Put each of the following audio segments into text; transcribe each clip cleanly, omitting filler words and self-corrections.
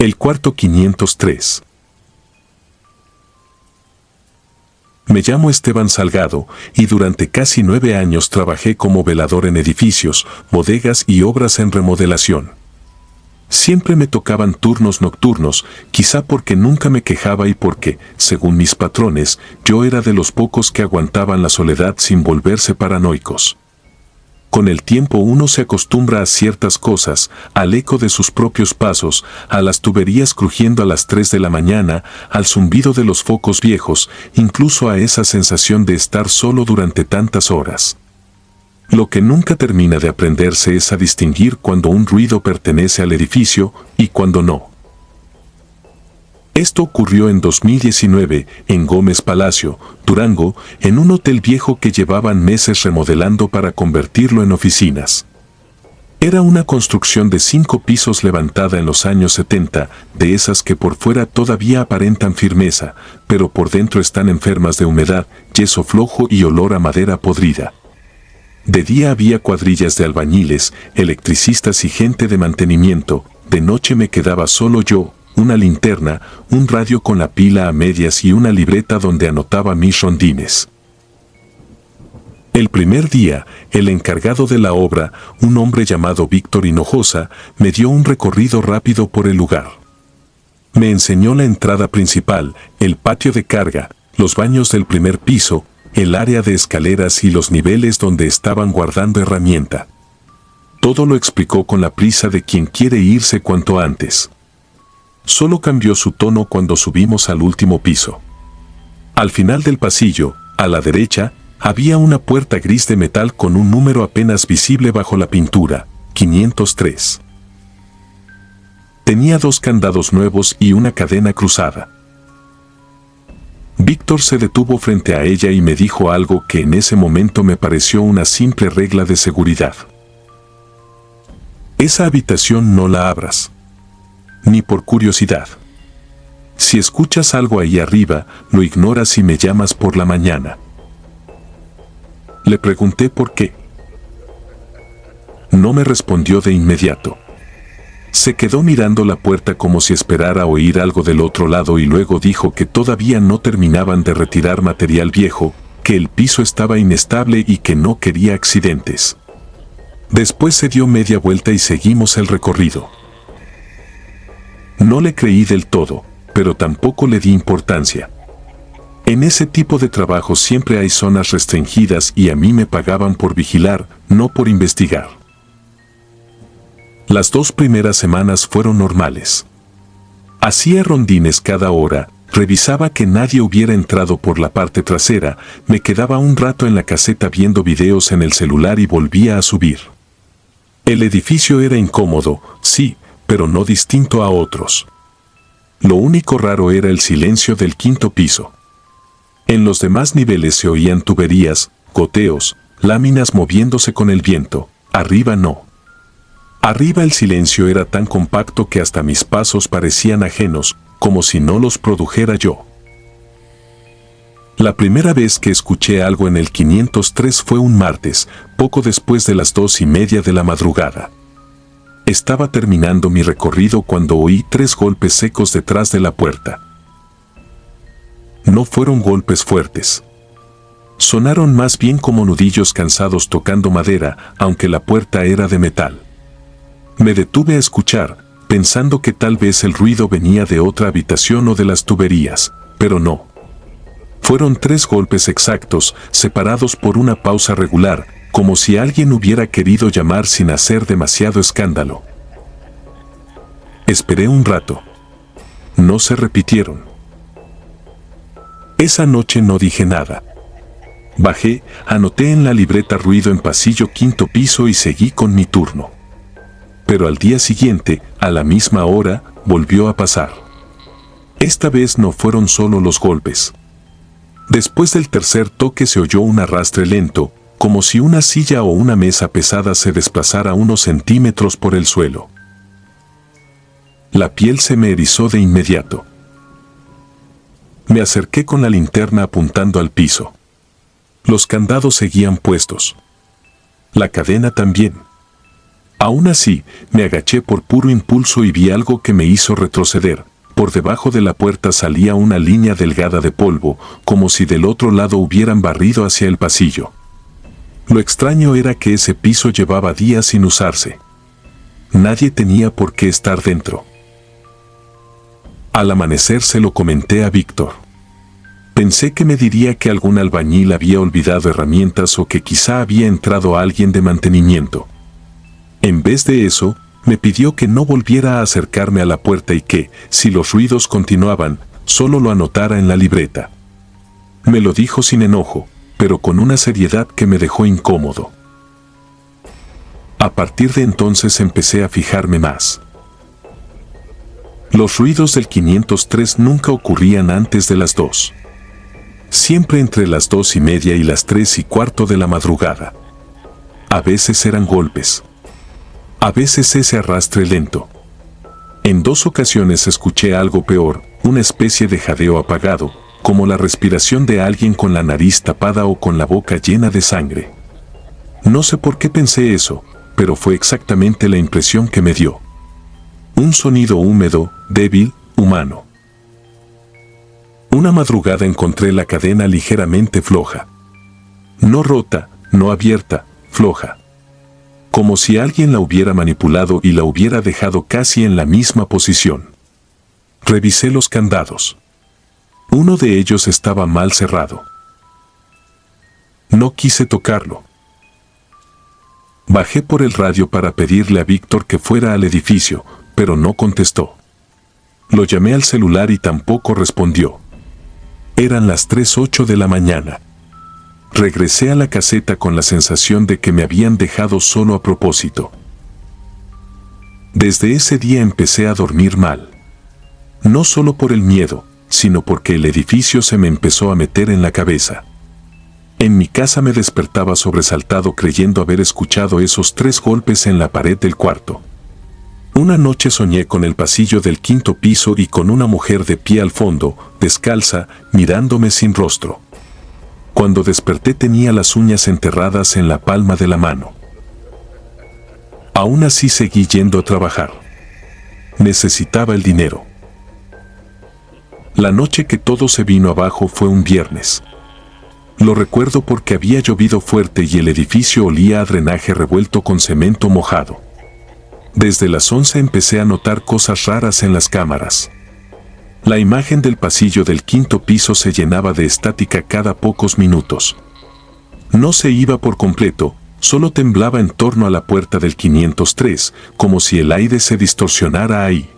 El cuarto 503. Me llamo Esteban Salgado y durante casi 9 años trabajé como velador en edificios, bodegas y obras en remodelación. Siempre me tocaban turnos nocturnos, quizá porque nunca me quejaba y porque, según mis patrones, yo era de los pocos que aguantaban la soledad sin volverse paranoicos. Con el tiempo uno se acostumbra a ciertas cosas, al eco de sus propios pasos, a las tuberías crujiendo a las 3 de la mañana, al zumbido de los focos viejos, incluso a esa sensación de estar solo durante tantas horas. Lo que nunca termina de aprenderse es a distinguir cuando un ruido pertenece al edificio y cuando no. Esto ocurrió en 2019, en Gómez Palacio, Durango, en un hotel viejo que llevaban meses remodelando para convertirlo en oficinas. Era una construcción de 5 pisos levantada en los años 70, de esas que por fuera todavía aparentan firmeza, pero por dentro están enfermas de humedad, yeso flojo y olor a madera podrida. De día había cuadrillas de albañiles, electricistas y gente de mantenimiento, de noche me quedaba solo yo, una linterna, un radio con la pila a medias y una libreta donde anotaba mis rondines. El primer día, el encargado de la obra, un hombre llamado Víctor Hinojosa, me dio un recorrido rápido por el lugar. Me enseñó la entrada principal, el patio de carga, los baños del primer piso, el área de escaleras y los niveles donde estaban guardando herramienta. Todo lo explicó con la prisa de quien quiere irse cuanto antes. Solo cambió su tono cuando subimos al último piso. Al final del pasillo, a la derecha, había una puerta gris de metal con un número apenas visible bajo la pintura, 503. Tenía 2 candados nuevos y una cadena cruzada. Víctor se detuvo frente a ella y me dijo algo que en ese momento me pareció una simple regla de seguridad. Esa habitación no la abras. Ni por curiosidad. Si escuchas algo ahí arriba, lo ignoras y me llamas por la mañana. Le pregunté por qué. No me respondió de inmediato. Se quedó mirando la puerta como si esperara oír algo del otro lado y luego dijo que todavía no terminaban de retirar material viejo, que el piso estaba inestable y que no quería accidentes. Después se dio media vuelta y seguimos el recorrido. No le creí del todo, pero tampoco le di importancia. En ese tipo de trabajo siempre hay zonas restringidas y a mí me pagaban por vigilar, no por investigar. Las 2 primeras semanas fueron normales. Hacía rondines cada hora, revisaba que nadie hubiera entrado por la parte trasera, me quedaba un rato en la caseta viendo videos en el celular y volvía a subir. El edificio era incómodo, sí, pero no distinto a otros. Lo único raro era el silencio del 5º piso. En los demás niveles se oían tuberías, goteos, láminas moviéndose con el viento, arriba no. Arriba el silencio era tan compacto que hasta mis pasos parecían ajenos, como si no los produjera yo. La primera vez que escuché algo en el 503 fue un martes, poco después de las 2:30 de la madrugada. Estaba terminando mi recorrido cuando oí 3 golpes secos detrás de la puerta. No fueron golpes fuertes. Sonaron más bien como nudillos cansados tocando madera, aunque la puerta era de metal. Me detuve a escuchar, pensando que tal vez el ruido venía de otra habitación o de las tuberías, pero no. Fueron 3 golpes exactos, separados por una pausa regular, como si alguien hubiera querido llamar sin hacer demasiado escándalo. Esperé un rato. No se repitieron. Esa noche no dije nada. Bajé, anoté en la libreta ruido en pasillo 5º piso y seguí con mi turno. Pero al día siguiente, a la misma hora, volvió a pasar. Esta vez no fueron solo los golpes. Después del tercer toque se oyó un arrastre lento, como si una silla o una mesa pesada se desplazara unos centímetros por el suelo. La piel se me erizó de inmediato. Me acerqué con la linterna apuntando al piso. Los candados seguían puestos. La cadena también. Aún así, me agaché por puro impulso y vi algo que me hizo retroceder. Por debajo de la puerta salía una línea delgada de polvo, como si del otro lado hubieran barrido hacia el pasillo. Lo extraño era que ese piso llevaba días sin usarse. Nadie tenía por qué estar dentro. Al amanecer se lo comenté a Víctor. Pensé que me diría que algún albañil había olvidado herramientas o que quizá había entrado alguien de mantenimiento. En vez de eso, me pidió que no volviera a acercarme a la puerta y que, si los ruidos continuaban, solo lo anotara en la libreta. Me lo dijo sin enojo, pero con una seriedad que me dejó incómodo. A partir de entonces empecé a fijarme más. Los ruidos del 503 nunca ocurrían antes de las 2. Siempre entre las 2:30 y las 3:15 de la madrugada. A veces eran golpes. A veces ese arrastre lento. En 2 ocasiones escuché algo peor, una especie de jadeo apagado, como la respiración de alguien con la nariz tapada o con la boca llena de sangre. No sé por qué pensé eso, pero fue exactamente la impresión que me dio. Un sonido húmedo, débil, humano. Una madrugada encontré la cadena ligeramente floja. No rota, no abierta, floja. Como si alguien la hubiera manipulado y la hubiera dejado casi en la misma posición. Revisé los candados. Uno de ellos estaba mal cerrado. No quise tocarlo. Bajé por el radio para pedirle a Víctor que fuera al edificio, pero no contestó. Lo llamé al celular y tampoco respondió. Eran las 3:08 de la mañana. Regresé a la caseta con la sensación de que me habían dejado solo a propósito. Desde ese día empecé a dormir mal. No solo por el miedo, sino porque el edificio se me empezó a meter en la cabeza. En mi casa me despertaba sobresaltado creyendo haber escuchado esos 3 golpes en la pared del cuarto. Una noche soñé con el pasillo del 5º piso y con una mujer de pie al fondo, descalza, mirándome sin rostro. Cuando desperté tenía las uñas enterradas en la palma de la mano. Aún así seguí yendo a trabajar. Necesitaba el dinero. La noche que todo se vino abajo fue un viernes. Lo recuerdo porque había llovido fuerte y el edificio olía a drenaje revuelto con cemento mojado. Desde las 11 empecé a notar cosas raras en las cámaras. La imagen del pasillo del 5º piso se llenaba de estática cada pocos minutos. No se iba por completo, solo temblaba en torno a la puerta del 503, como si el aire se distorsionara ahí.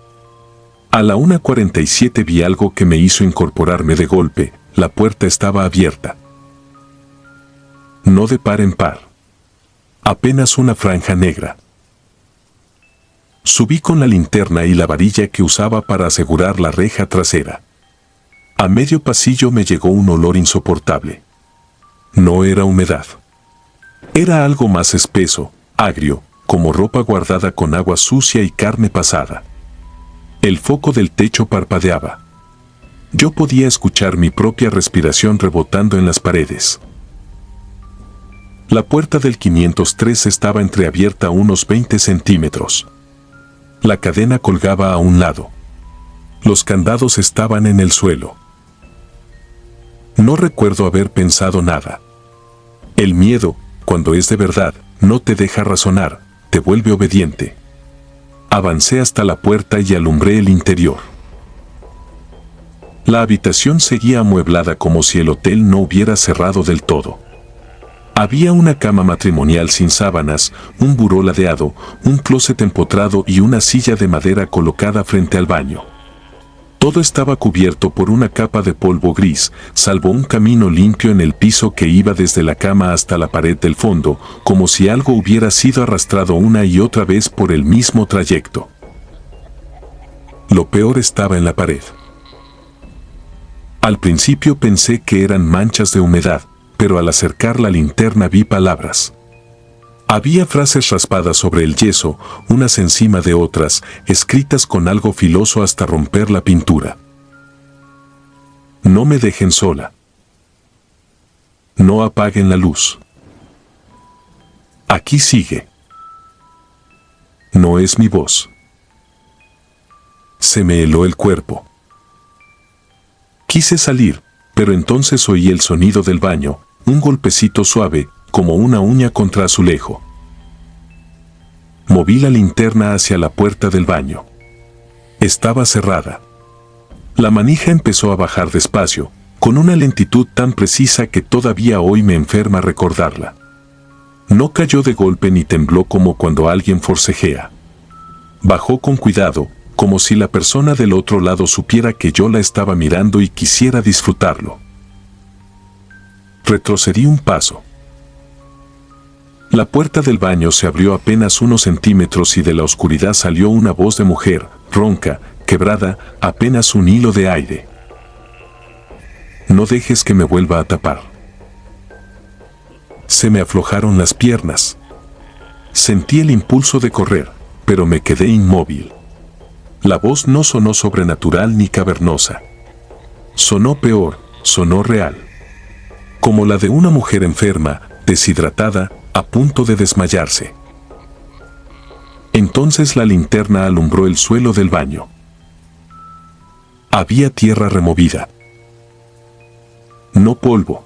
A la 1:47 vi algo que me hizo incorporarme de golpe, la puerta estaba abierta. No de par en par. Apenas una franja negra. Subí con la linterna y la varilla que usaba para asegurar la reja trasera. A medio pasillo me llegó un olor insoportable. No era humedad. Era algo más espeso, agrio, como ropa guardada con agua sucia y carne pasada. El foco del techo parpadeaba. Yo podía escuchar mi propia respiración rebotando en las paredes. La puerta del 503 estaba entreabierta unos 20 centímetros. La cadena colgaba a un lado. Los candados estaban en el suelo. No recuerdo haber pensado nada. El miedo, cuando es de verdad, no te deja razonar, te vuelve obediente. Avancé hasta la puerta y alumbré el interior. La habitación seguía amueblada como si el hotel no hubiera cerrado del todo. Había una cama matrimonial sin sábanas, un buró ladeado, un closet empotrado y una silla de madera colocada frente al baño. Todo estaba cubierto por una capa de polvo gris, salvo un camino limpio en el piso que iba desde la cama hasta la pared del fondo, como si algo hubiera sido arrastrado una y otra vez por el mismo trayecto. Lo peor estaba en la pared. Al principio pensé que eran manchas de humedad, pero al acercar la linterna vi palabras. Había frases raspadas sobre el yeso, unas encima de otras, escritas con algo filoso hasta romper la pintura. No me dejen sola. No apaguen la luz. Aquí sigue. No es mi voz. Se me heló el cuerpo. Quise salir, pero entonces oí el sonido del baño, un golpecito suave, como una uña contra azulejo. Moví la linterna hacia la puerta del baño. Estaba cerrada. La manija empezó a bajar despacio, con una lentitud tan precisa que todavía hoy me enferma recordarla. No cayó de golpe ni tembló como cuando alguien forcejea. Bajó con cuidado, como si la persona del otro lado supiera que yo la estaba mirando y quisiera disfrutarlo. Retrocedí un paso. La puerta del baño se abrió apenas unos centímetros y de la oscuridad salió una voz de mujer, ronca, quebrada, apenas un hilo de aire. No dejes que me vuelva a tapar. Se me aflojaron las piernas. Sentí el impulso de correr, pero me quedé inmóvil. La voz no sonó sobrenatural ni cavernosa. Sonó peor, sonó real. Como la de una mujer enferma, deshidratada, a punto de desmayarse. Entonces la linterna alumbró el suelo del baño. Había tierra removida. No polvo.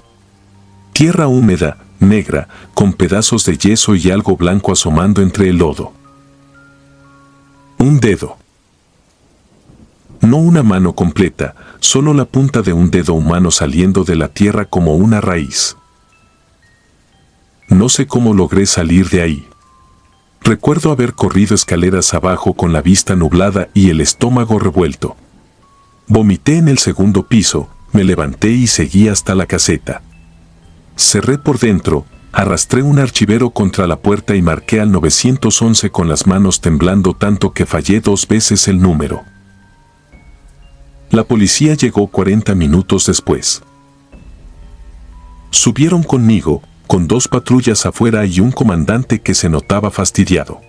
Tierra húmeda, negra, con pedazos de yeso y algo blanco asomando entre el lodo. Un dedo. No una mano completa, solo la punta de un dedo humano saliendo de la tierra como una raíz. No sé cómo logré salir de ahí. Recuerdo haber corrido escaleras abajo con la vista nublada y el estómago revuelto. Vomité en el segundo piso, me levanté y seguí hasta la caseta. Cerré por dentro, arrastré un archivero contra la puerta y marqué al 911 con las manos temblando tanto que fallé 2 veces el número. La policía llegó 40 minutos después. Subieron conmigo, con 2 patrullas afuera y un comandante que se notaba fastidiado.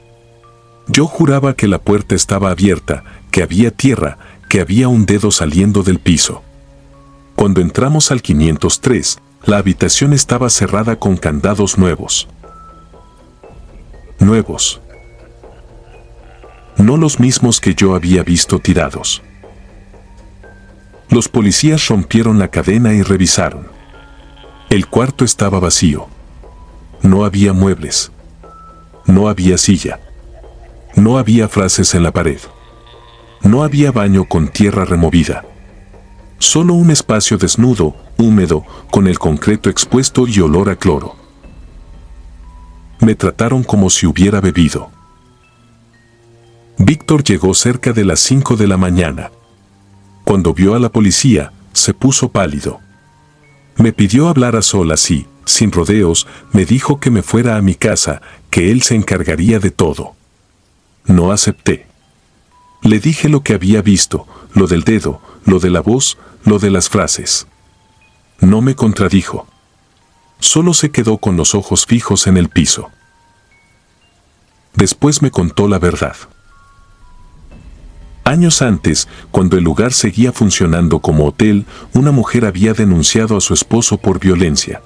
Yo juraba que la puerta estaba abierta, que había tierra, que había un dedo saliendo del piso. Cuando entramos al 503, la habitación estaba cerrada con candados nuevos. Nuevos. No los mismos que yo había visto tirados. Los policías rompieron la cadena y revisaron. El cuarto estaba vacío. No había muebles. No había silla. No había frases en la pared. No había baño con tierra removida. Solo un espacio desnudo, húmedo, con el concreto expuesto y olor a cloro. Me trataron como si hubiera bebido. Víctor llegó cerca de las 5 de la mañana. Cuando vio a la policía, se puso pálido. Me pidió hablar a solas y, sin rodeos, me dijo que me fuera a mi casa, que él se encargaría de todo. No acepté. Le dije lo que había visto, lo del dedo, lo de la voz, lo de las frases. No me contradijo. Solo se quedó con los ojos fijos en el piso. Después me contó la verdad. Años antes, cuando el lugar seguía funcionando como hotel, una mujer había denunciado a su esposo por violencia.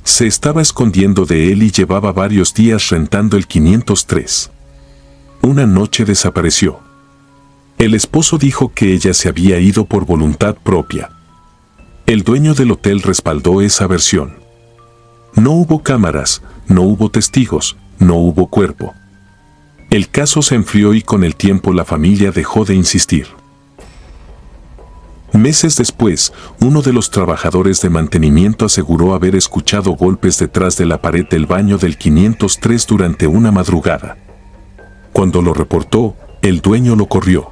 Se estaba escondiendo de él y llevaba varios días rentando el 503. Una noche desapareció. El esposo dijo que ella se había ido por voluntad propia. El dueño del hotel respaldó esa versión. No hubo cámaras, no hubo testigos, no hubo cuerpo. El caso se enfrió y con el tiempo la familia dejó de insistir. Meses después, uno de los trabajadores de mantenimiento aseguró haber escuchado golpes detrás de la pared del baño del 503 durante una madrugada. Cuando lo reportó, el dueño lo corrió.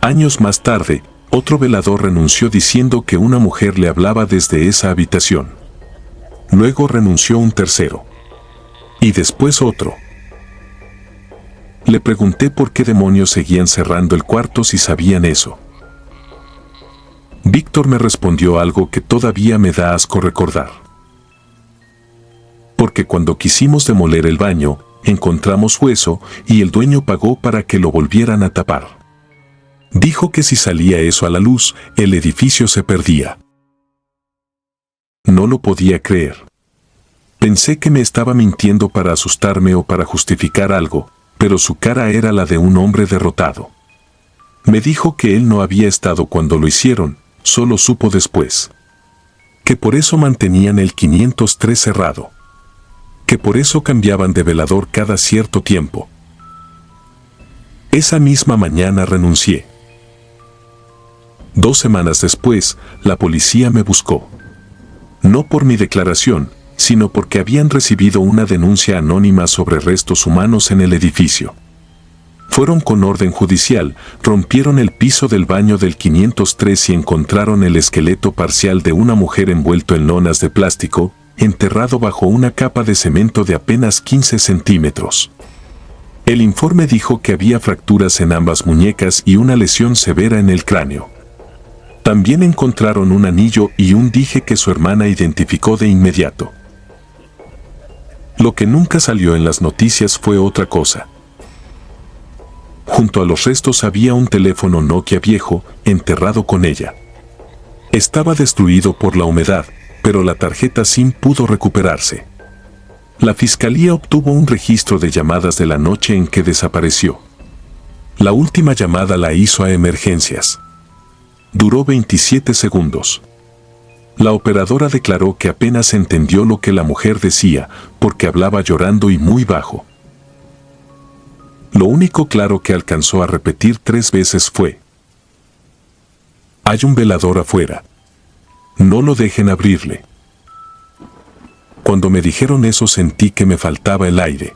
Años más tarde, otro velador renunció diciendo que una mujer le hablaba desde esa habitación. Luego renunció un tercero. Y después otro. Le pregunté por qué demonios seguían cerrando el cuarto si sabían eso. Víctor me respondió algo que todavía me da asco recordar. Porque cuando quisimos demoler el baño, encontramos hueso y el dueño pagó para que lo volvieran a tapar. Dijo que si salía eso a la luz, el edificio se perdía. No lo podía creer. Pensé que me estaba mintiendo para asustarme o para justificar algo, pero su cara era la de un hombre derrotado. Me dijo que él no había estado cuando lo hicieron, solo supo después. Que por eso mantenían el 503 cerrado. Que por eso cambiaban de velador cada cierto tiempo. Esa misma mañana renuncié. 2 semanas después, la policía me buscó. No por mi declaración, sino porque habían recibido una denuncia anónima sobre restos humanos en el edificio. Fueron con orden judicial, rompieron el piso del baño del 503 y encontraron el esqueleto parcial de una mujer envuelto en lonas de plástico, enterrado bajo una capa de cemento de apenas 15 centímetros. El informe dijo que había fracturas en ambas muñecas y una lesión severa en el cráneo. También encontraron un anillo y un dije que su hermana identificó de inmediato. Lo que nunca salió en las noticias fue otra cosa. Junto a los restos había un teléfono Nokia viejo, enterrado con ella. Estaba destruido por la humedad, pero la tarjeta SIM pudo recuperarse. La fiscalía obtuvo un registro de llamadas de la noche en que desapareció. La última llamada la hizo a emergencias. Duró 27 segundos. La operadora declaró que apenas entendió lo que la mujer decía, porque hablaba llorando y muy bajo. Lo único claro que alcanzó a repetir 3 veces fue: «Hay un velador afuera. No lo dejen abrirle». Cuando me dijeron eso sentí que me faltaba el aire.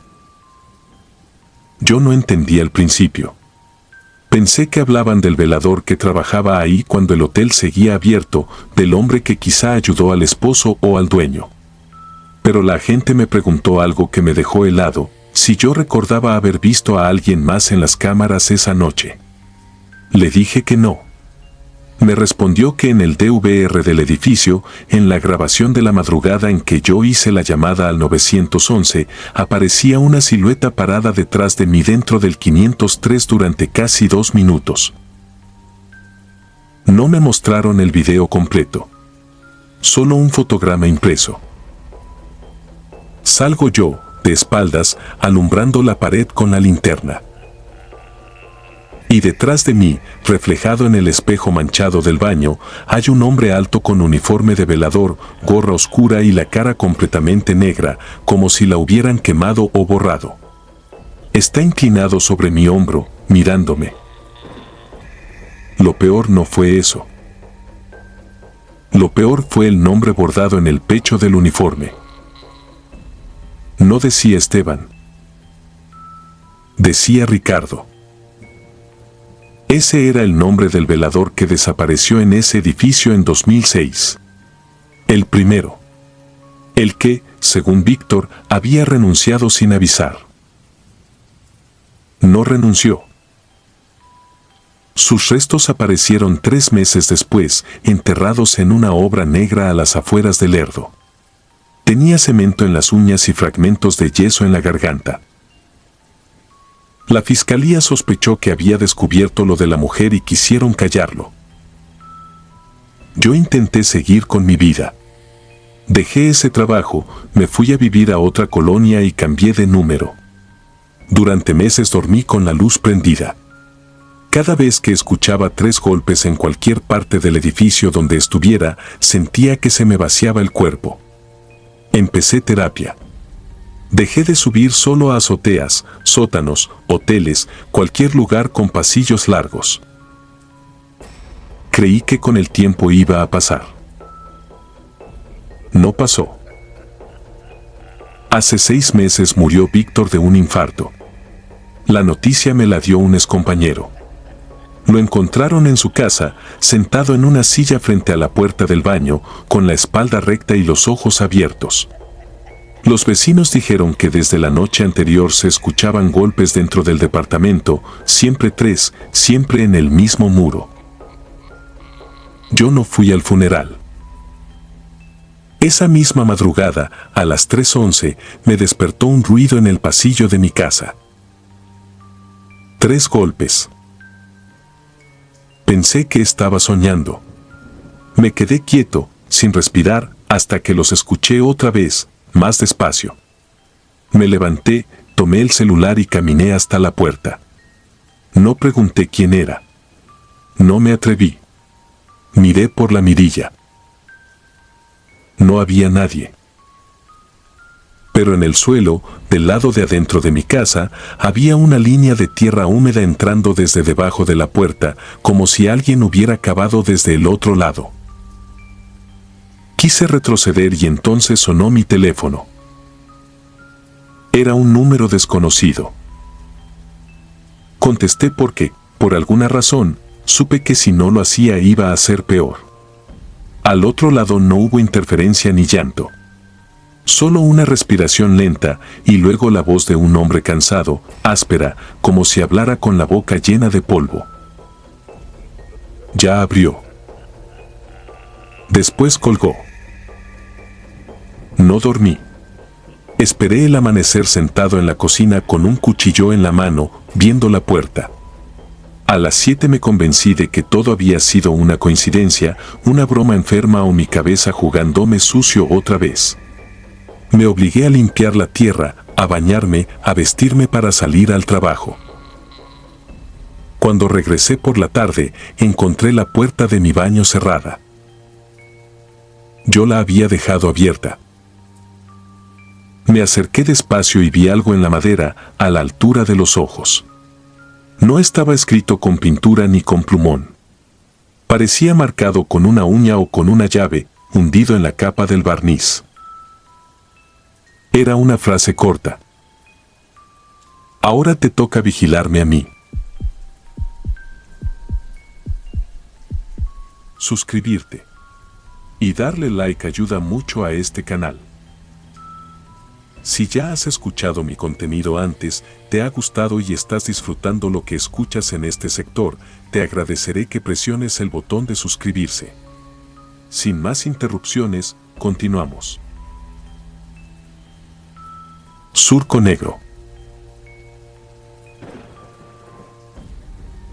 Yo no entendí al principio. Pensé que hablaban del velador que trabajaba ahí cuando el hotel seguía abierto, del hombre que quizá ayudó al esposo o al dueño. Pero la agente me preguntó algo que me dejó helado, si yo recordaba haber visto a alguien más en las cámaras esa noche. Le dije que no. Me respondió que en el DVR del edificio, en la grabación de la madrugada en que yo hice la llamada al 911, aparecía una silueta parada detrás de mí dentro del 503 durante casi 2 minutos. No me mostraron el video completo. Solo un fotograma impreso. Salgo yo, de espaldas, alumbrando la pared con la linterna. Y detrás de mí, reflejado en el espejo manchado del baño, hay un hombre alto con uniforme de velador, gorra oscura y la cara completamente negra, como si la hubieran quemado o borrado. Está inclinado sobre mi hombro, mirándome. Lo peor no fue eso. Lo peor fue el nombre bordado en el pecho del uniforme. No decía Esteban. Decía Ricardo. Ese era el nombre del velador que desapareció en ese edificio en 2006. El primero. El que, según Víctor, había renunciado sin avisar. No renunció. Sus restos aparecieron 3 meses después, enterrados en una obra negra a las afueras de Lerdo. Tenía cemento en las uñas y fragmentos de yeso en la garganta. La fiscalía sospechó que había descubierto lo de la mujer y quisieron callarlo. Yo intenté seguir con mi vida. Dejé ese trabajo, me fui a vivir a otra colonia y cambié de número. Durante meses dormí con la luz prendida. Cada vez que escuchaba 3 golpes en cualquier parte del edificio donde estuviera, sentía que se me vaciaba el cuerpo. Empecé terapia. Dejé de subir solo a azoteas, sótanos, hoteles, cualquier lugar con pasillos largos. Creí que con el tiempo iba a pasar. No pasó. Hace 6 meses murió Víctor de un infarto. La noticia me la dio un excompañero. Lo encontraron en su casa, sentado en una silla frente a la puerta del baño, con la espalda recta y los ojos abiertos. Los vecinos dijeron que desde la noche anterior se escuchaban golpes dentro del departamento, siempre 3, siempre en el mismo muro. Yo no fui al funeral. Esa misma madrugada, a las 3:11, me despertó un ruido en el pasillo de mi casa. 3 golpes. Pensé que estaba soñando. Me quedé quieto, sin respirar, hasta que los escuché otra vez, más despacio. Me levanté, Tomé el celular y caminé hasta la puerta. No pregunté quién era. No me atreví. Miré por la mirilla. No había nadie. Pero en el suelo, del lado de adentro de mi casa, había una línea de tierra húmeda entrando desde debajo de la puerta, como si alguien hubiera cavado desde el otro lado. Quise retroceder y entonces sonó mi teléfono. Era un número desconocido. Contesté porque, por alguna razón, supe que si no lo hacía iba a ser peor. Al otro lado no hubo interferencia ni llanto. Solo una respiración lenta y luego la voz de un hombre cansado, áspera, como si hablara con la boca llena de polvo. Ya abrió. Después colgó. No dormí. Esperé el amanecer sentado en la cocina con un cuchillo en la mano, viendo la puerta. A las 7 me convencí de que todo había sido una coincidencia, una broma enferma o mi cabeza jugándome sucio otra vez. Me obligué a limpiar la tierra, a bañarme, a vestirme para salir al trabajo. Cuando regresé por la tarde, encontré la puerta de mi baño cerrada. Yo la había dejado abierta. Me acerqué despacio y vi algo en la madera, a la altura de los ojos. No estaba escrito con pintura ni con plumón. Parecía marcado con una uña o con una llave, hundido en la capa del barniz. Era una frase corta. Ahora te toca vigilarme a mí. Suscribirte y darle like ayuda mucho a este canal. Si ya has escuchado mi contenido antes, te ha gustado y estás disfrutando lo que escuchas en este sector, te agradeceré que presiones el botón de suscribirse. Sin más interrupciones, continuamos. Surco negro.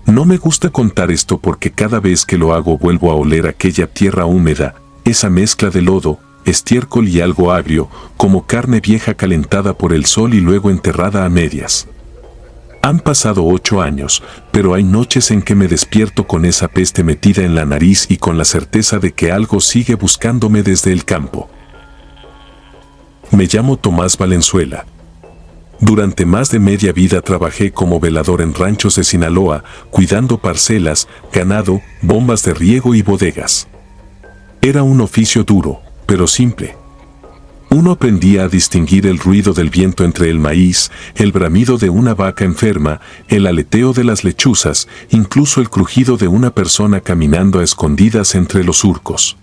No me gusta contar esto porque cada vez que lo hago vuelvo a oler aquella tierra húmeda, esa mezcla de lodo, estiércol y algo agrio, como carne vieja calentada por el sol y luego enterrada a medias. Han pasado 8 años, pero hay noches en que me despierto con esa peste metida en la nariz y con la certeza de que algo sigue buscándome desde el campo. Me llamo Tomás Valenzuela. Durante más de media vida trabajé como velador en ranchos de Sinaloa, cuidando parcelas, ganado, bombas de riego y bodegas. Era un oficio duro, pero simple. Uno aprendía a distinguir el ruido del viento entre el maíz, el bramido de una vaca enferma, el aleteo de las lechuzas, incluso el crujido de una persona caminando a escondidas entre los surcos.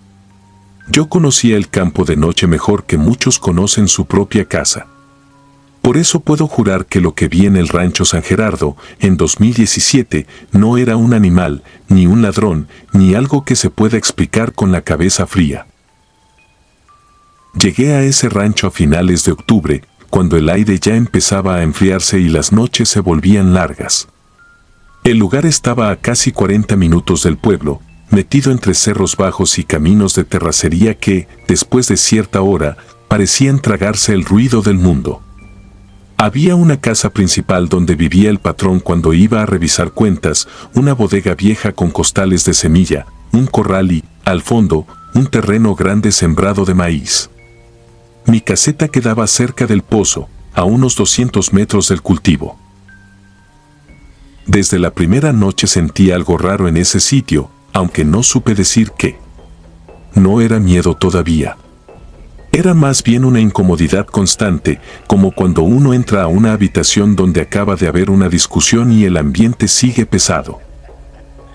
Yo conocía el campo de noche mejor que muchos conocen su propia casa. Por eso puedo jurar que lo que vi en el rancho San Gerardo, en 2017, no era un animal, ni un ladrón, ni algo que se pueda explicar con la cabeza fría. Llegué a ese rancho a finales de octubre, cuando el aire ya empezaba a enfriarse y las noches se volvían largas. El lugar estaba a casi 40 minutos del pueblo, metido entre cerros bajos y caminos de terracería que, después de cierta hora, parecían tragarse el ruido del mundo. Había una casa principal donde vivía el patrón cuando iba a revisar cuentas, una bodega vieja con costales de semilla, un corral y, al fondo, un terreno grande sembrado de maíz. Mi caseta quedaba cerca del pozo, a unos 200 metros del cultivo. Desde la primera noche sentí algo raro en ese sitio, aunque no supe decir qué. No era miedo todavía. Era más bien una incomodidad constante, como cuando uno entra a una habitación donde acaba de haber una discusión y el ambiente sigue pesado.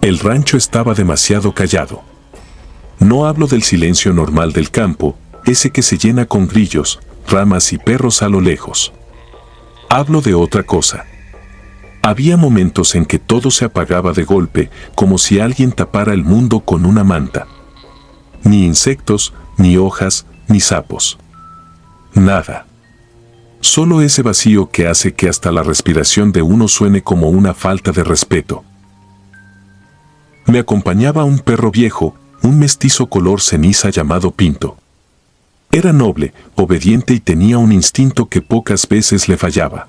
El rancho estaba demasiado callado. No hablo del silencio normal del campo, ese que se llena con grillos, ramas y perros a lo lejos. Hablo de otra cosa. Había momentos en que todo se apagaba de golpe, como si alguien tapara el mundo con una manta. Ni insectos, ni hojas, ni sapos. Nada. Solo ese vacío que hace que hasta la respiración de uno suene como una falta de respeto. Me acompañaba un perro viejo, un mestizo color ceniza llamado Pinto. Era noble, obediente y tenía un instinto que pocas veces le fallaba.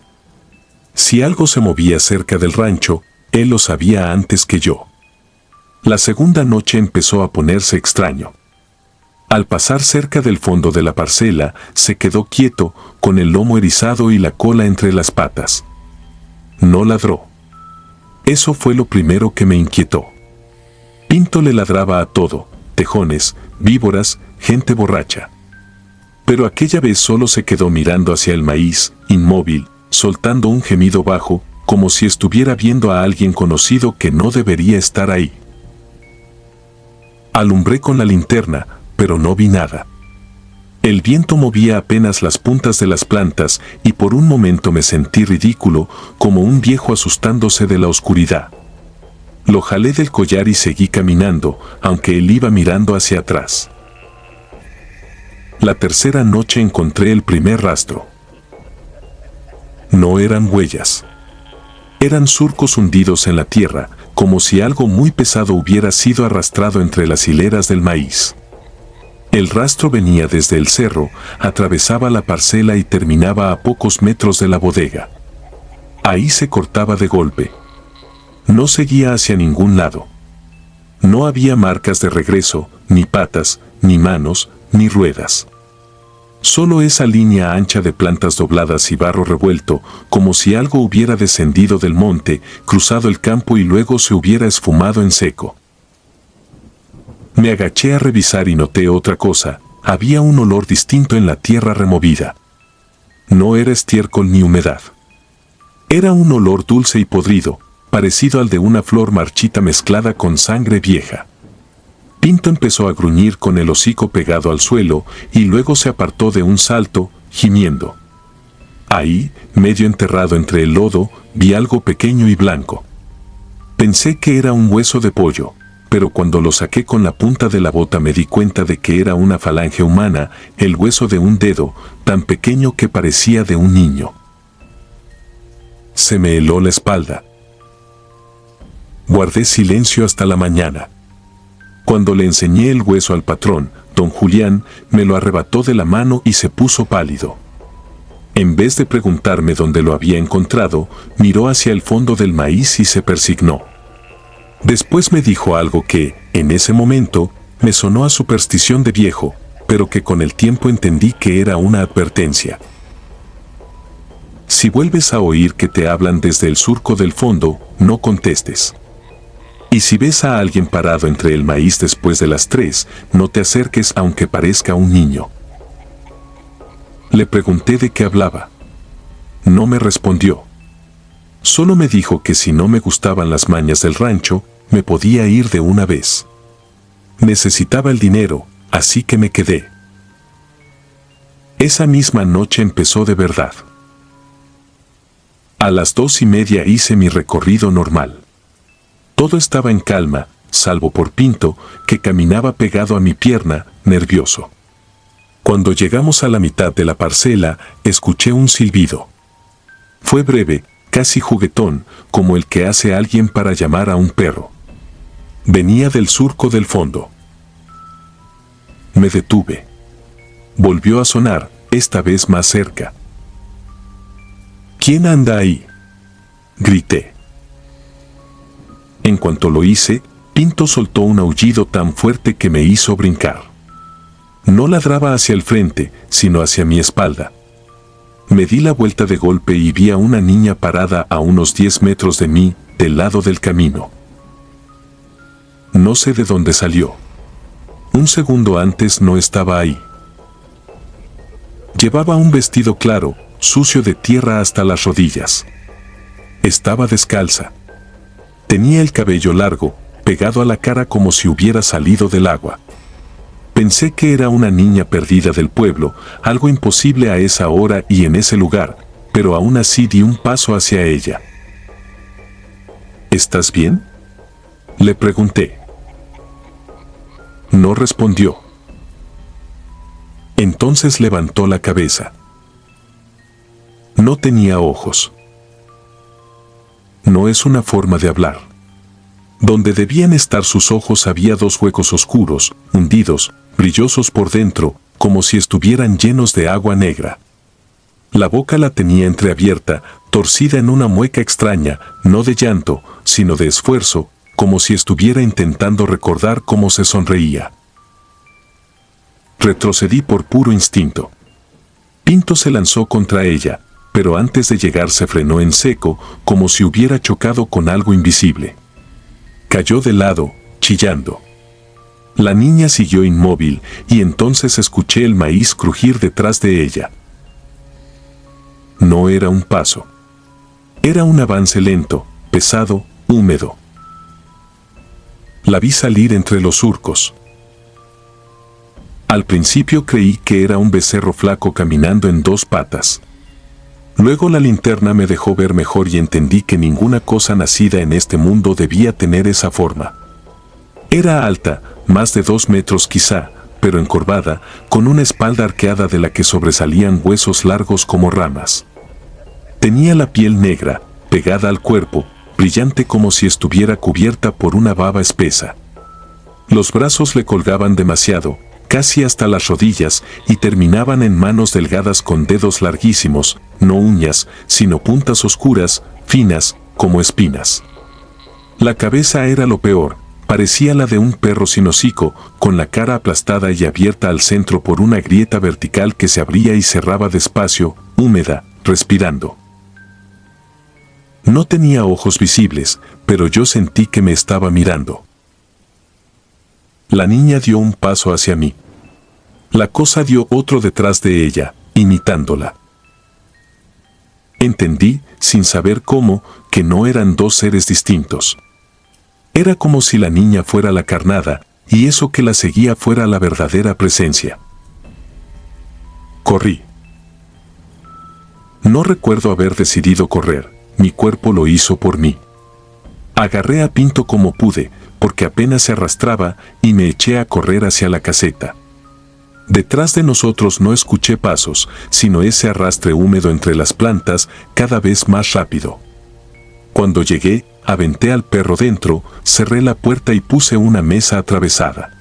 Si algo se movía cerca del rancho, él lo sabía antes que yo. La segunda noche empezó a ponerse extraño. Al pasar cerca del fondo de la parcela, se quedó quieto, con el lomo erizado y la cola entre las patas. No ladró. Eso fue lo primero que me inquietó. Pinto le ladraba a todo: tejones, víboras, gente borracha. Pero aquella vez solo se quedó mirando hacia el maíz, inmóvil, soltando un gemido bajo, como si estuviera viendo a alguien conocido que no debería estar ahí. Alumbré con la linterna, pero no vi nada. El viento movía apenas las puntas de las plantas y por un momento me sentí ridículo, como un viejo asustándose de la oscuridad. Lo jalé del collar y seguí caminando, aunque él iba mirando hacia atrás. La tercera noche encontré el primer rastro. No eran huellas. Eran surcos hundidos en la tierra, como si algo muy pesado hubiera sido arrastrado entre las hileras del maíz. El rastro venía desde el cerro, atravesaba la parcela y terminaba a pocos metros de la bodega. Ahí se cortaba de golpe. No seguía hacia ningún lado. No había marcas de regreso, ni patas, ni manos, ni ruedas. Solo esa línea ancha de plantas dobladas y barro revuelto, como si algo hubiera descendido del monte, cruzado el campo y luego se hubiera esfumado en seco. Me agaché a revisar y noté otra cosa: había un olor distinto en la tierra removida. No era estiércol ni humedad. Era un olor dulce y podrido, parecido al de una flor marchita mezclada con sangre vieja. Pinto empezó a gruñir con el hocico pegado al suelo y luego se apartó de un salto, gimiendo. Ahí, medio enterrado entre el lodo, vi algo pequeño y blanco. Pensé que era un hueso de pollo, pero cuando lo saqué con la punta de la bota me di cuenta de que era una falange humana, el hueso de un dedo, tan pequeño que parecía de un niño. Se me heló la espalda. Guardé silencio hasta la mañana. Cuando le enseñé el hueso al patrón, don Julián, me lo arrebató de la mano y se puso pálido. En vez de preguntarme dónde lo había encontrado, miró hacia el fondo del maíz y se persignó. Después me dijo algo que, en ese momento, me sonó a superstición de viejo, pero que con el tiempo entendí que era una advertencia. Si vuelves a oír que te hablan desde el surco del fondo, no contestes. Y si ves a alguien parado entre el maíz después de las 3, no te acerques aunque parezca un niño. Le pregunté de qué hablaba. No me respondió. Solo me dijo que si no me gustaban las mañas del rancho, me podía ir de una vez. Necesitaba el dinero, así que me quedé. Esa misma noche empezó de verdad. A las 2:30 hice mi recorrido normal. Todo estaba en calma, salvo por Pinto, que caminaba pegado a mi pierna, nervioso. Cuando llegamos a la mitad de la parcela, escuché un silbido. Fue breve, casi juguetón, como el que hace alguien para llamar a un perro. Venía del surco del fondo. Me detuve. Volvió a sonar, esta vez más cerca. ¿Quién anda ahí?, grité. En cuanto lo hice, Pinto soltó un aullido tan fuerte que me hizo brincar. No ladraba hacia el frente, sino hacia mi espalda. Me di la vuelta de golpe y vi a una niña parada a unos 10 metros de mí, del lado del camino. No sé de dónde salió. Un segundo antes no estaba ahí. Llevaba un vestido claro, sucio de tierra hasta las rodillas. Estaba descalza. Tenía el cabello largo, pegado a la cara como si hubiera salido del agua. Pensé que era una niña perdida del pueblo, algo imposible a esa hora y en ese lugar, pero aún así di un paso hacia ella. ¿Estás bien?, le pregunté. No respondió. Entonces levantó la cabeza. No tenía ojos. No es una forma de hablar. Donde debían estar sus ojos había 2 huecos oscuros, hundidos, brillosos por dentro, como si estuvieran llenos de agua negra. La boca la tenía entreabierta, torcida en una mueca extraña, no de llanto, sino de esfuerzo, como si estuviera intentando recordar cómo se sonreía. Retrocedí por puro instinto. Pinto se lanzó contra ella, pero antes de llegar se frenó en seco, como si hubiera chocado con algo invisible. Cayó de lado, chillando. La niña siguió inmóvil y entonces escuché el maíz crujir detrás de ella. No era un paso. Era un avance lento, pesado, húmedo. La vi salir entre los surcos. Al principio creí que era un becerro flaco caminando en dos patas. Luego la linterna me dejó ver mejor y entendí que ninguna cosa nacida en este mundo debía tener esa forma. Era alta, más de 2 metros quizá, pero encorvada, con una espalda arqueada de la que sobresalían huesos largos como ramas. Tenía la piel negra, pegada al cuerpo, brillante como si estuviera cubierta por una baba espesa. Los brazos le colgaban demasiado, casi hasta las rodillas, y terminaban en manos delgadas con dedos larguísimos, no uñas, sino puntas oscuras, finas, como espinas. La cabeza era lo peor, parecía la de un perro sin hocico, con la cara aplastada y abierta al centro por una grieta vertical que se abría y cerraba despacio, húmeda, respirando. No tenía ojos visibles, pero yo sentí que me estaba mirando. La niña dio un paso hacia mí. La cosa dio otro detrás de ella, imitándola. Entendí, sin saber cómo, que no eran dos seres distintos. Era como si la niña fuera la carnada, y eso que la seguía fuera la verdadera presencia. Corrí. No recuerdo haber decidido correr, mi cuerpo lo hizo por mí. Agarré a Pinto como pude, porque apenas se arrastraba, y me eché a correr hacia la caseta. Detrás de nosotros no escuché pasos, sino ese arrastre húmedo entre las plantas, cada vez más rápido. Cuando llegué, aventé al perro dentro, cerré la puerta y puse una mesa atravesada.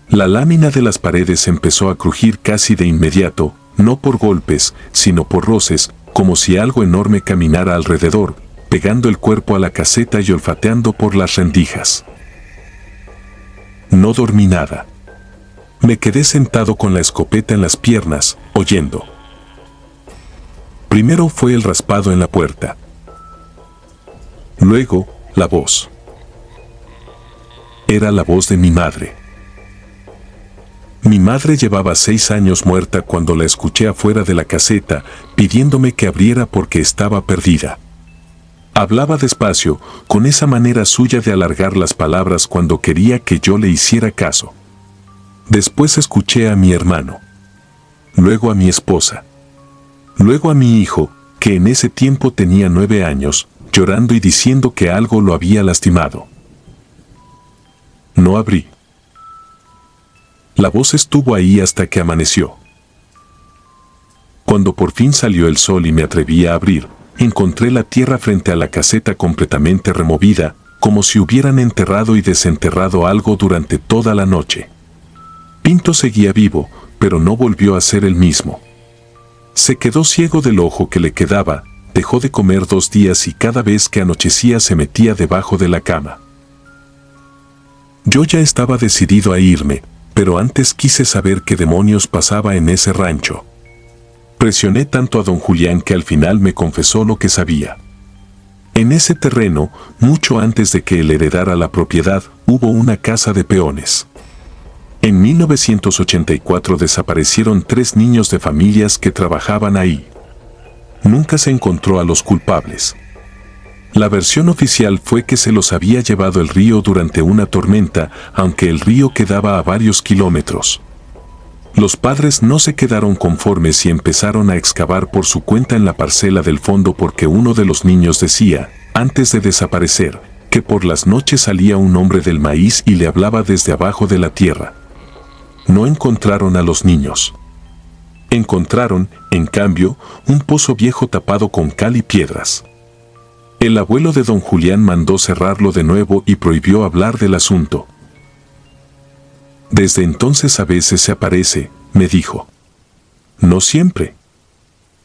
La lámina de las paredes empezó a crujir casi de inmediato, no por golpes, sino por roces, como si algo enorme caminara alrededor, pegando el cuerpo a la caseta y olfateando por las rendijas. No dormí nada. Me quedé sentado con la escopeta en las piernas, oyendo. Primero fue el raspado en la puerta. Luego, la voz. Era la voz de mi madre. Mi madre llevaba 6 años muerta cuando la escuché afuera de la caseta, pidiéndome que abriera porque estaba perdida. Hablaba despacio, con esa manera suya de alargar las palabras cuando quería que yo le hiciera caso. Después escuché a mi hermano. Luego a mi esposa. Luego a mi hijo, que en ese tiempo tenía 9 años, llorando y diciendo que algo lo había lastimado. No abrí. La voz estuvo ahí hasta que amaneció. Cuando por fin salió el sol y me atreví a abrir, encontré la tierra frente a la caseta completamente removida, como si hubieran enterrado y desenterrado algo durante toda la noche. Pinto seguía vivo, pero no volvió a ser el mismo. Se quedó ciego del ojo que le quedaba, dejó de comer 2 días y cada vez que anochecía se metía debajo de la cama. Yo ya estaba decidido a irme, pero antes quise saber qué demonios pasaba en ese rancho. Presioné tanto a don Julián que al final me confesó lo que sabía. En ese terreno, mucho antes de que él heredara la propiedad, hubo una casa de peones. En 1984 desaparecieron 3 niños de familias que trabajaban ahí. Nunca se encontró a los culpables. La versión oficial fue que se los había llevado el río durante una tormenta, aunque el río quedaba a varios kilómetros. Los padres no se quedaron conformes y empezaron a excavar por su cuenta en la parcela del fondo porque uno de los niños decía, antes de desaparecer, que por las noches salía un hombre del maíz y le hablaba desde abajo de la tierra. No encontraron a los niños. Encontraron, en cambio, un pozo viejo tapado con cal y piedras. El abuelo de don Julián mandó cerrarlo de nuevo y prohibió hablar del asunto. Desde entonces a veces se aparece, me dijo. No siempre.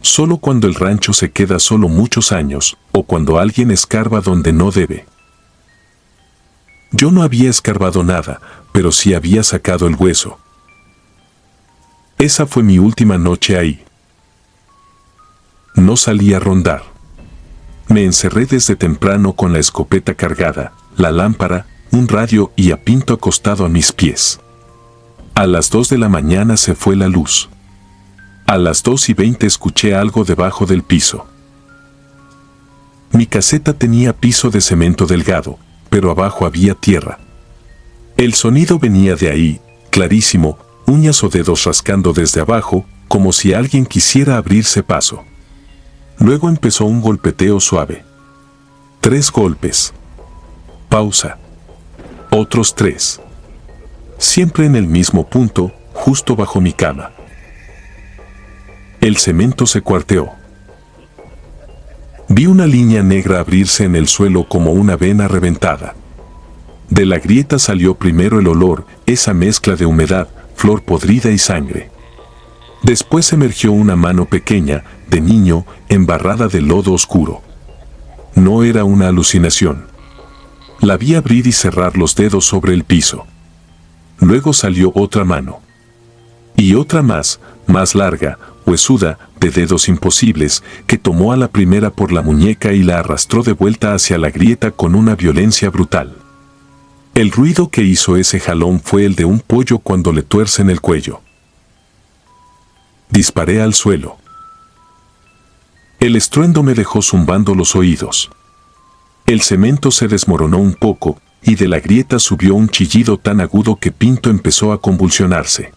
Solo cuando el rancho se queda solo muchos años, o cuando alguien escarba donde no debe. Yo no había escarbado nada, pero sí había sacado el hueso. Esa fue mi última noche ahí. No salí a rondar. Me encerré desde temprano con la escopeta cargada, la lámpara, un radio y a Pinto acostado a mis pies. A las 2 de la mañana se fue la luz. A las 2:20 escuché algo debajo del piso. Mi caseta tenía piso de cemento delgado, pero abajo había tierra. El sonido venía de ahí, clarísimo, uñas o dedos rascando desde abajo, como si alguien quisiera abrirse paso. Luego empezó un golpeteo suave. 3 golpes. Pausa. Otros 3. Siempre en el mismo punto, justo bajo mi cama. El cemento se cuarteó. Vi una línea negra abrirse en el suelo como una vena reventada. De la grieta salió primero el olor, esa mezcla de humedad, flor podrida y sangre. Después emergió una mano pequeña, de niño, embarrada de lodo oscuro. No era una alucinación. La vi abrir y cerrar los dedos sobre el piso. Luego salió otra mano. Y otra más larga, huesuda, de dedos imposibles, que tomó a la primera por la muñeca y la arrastró de vuelta hacia la grieta con una violencia brutal. El ruido que hizo ese jalón fue el de un pollo cuando le tuercen el cuello. Disparé al suelo. El estruendo me dejó zumbando los oídos. El cemento se desmoronó un poco, y de la grieta subió un chillido tan agudo que Pinto empezó a convulsionarse.